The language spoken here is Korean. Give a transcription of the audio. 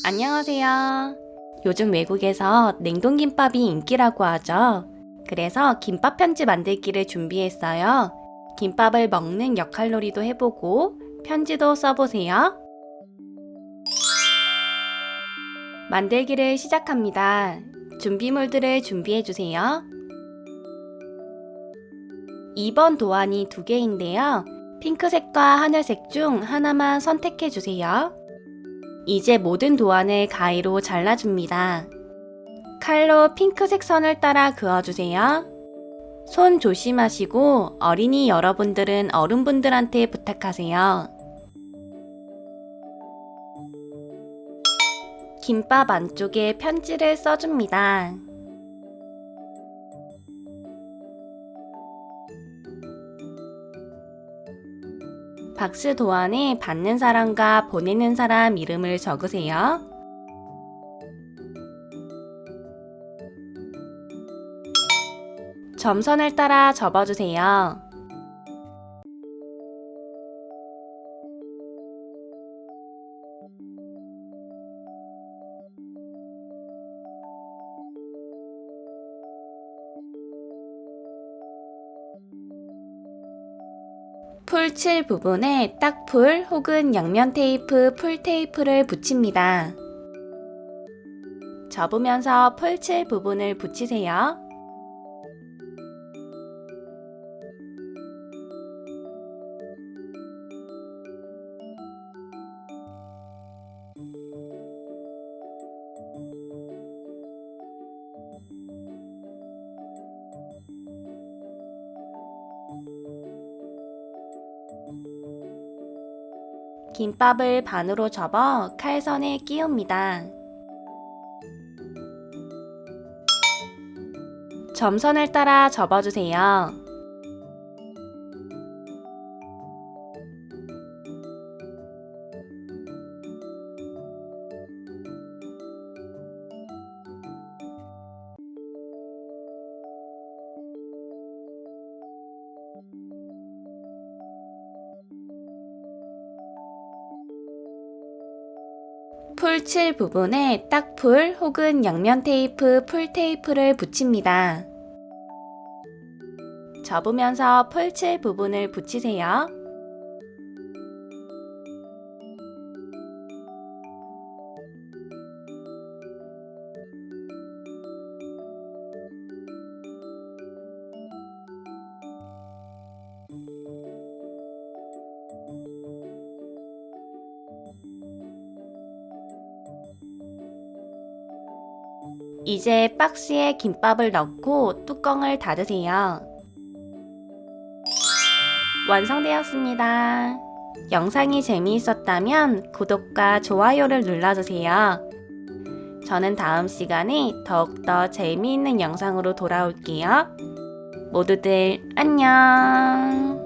안녕하세요. 요즘 외국에서 냉동김밥이 인기라고 하죠. 그래서 김밥 편지 만들기를 준비했어요. 김밥을 먹는 역할놀이도 해보고 편지도 써보세요. 만들기를 시작합니다. 준비물들을 준비해주세요. 2번 도안이 2개인데요. 핑크색과 하늘색 중 하나만 선택해주세요. 이제 모든 도안을 가위로 잘라줍니다. 칼로 핑크색 선을 따라 그어주세요. 손 조심하시고 어린이 여러분들은 어른분들한테 부탁하세요. 김밥 안쪽에 편지를 써줍니다. 박스 도안에 받는 사람과 보내는 사람 이름을 적으세요. 점선을 따라 접어주세요. 풀 칠 부분에 딱풀 혹은 양면 테이프, 풀 테이프를 붙입니다. 접으면서 풀 칠 부분을 붙이세요. 김밥을 반으로 접어 칼선에 끼웁니다. 점선을 따라 접어주세요. 풀 칠 부분에 딱풀 혹은 양면 테이프, 풀 테이프를 붙입니다. 접으면서 풀 칠 부분을 붙이세요. 이제 박스에 김밥을 넣고 뚜껑을 닫으세요. 완성되었습니다. 영상이 재미있었다면 구독과 좋아요를 눌러주세요. 저는 다음 시간에 더욱더 재미있는 영상으로 돌아올게요. 모두들 안녕!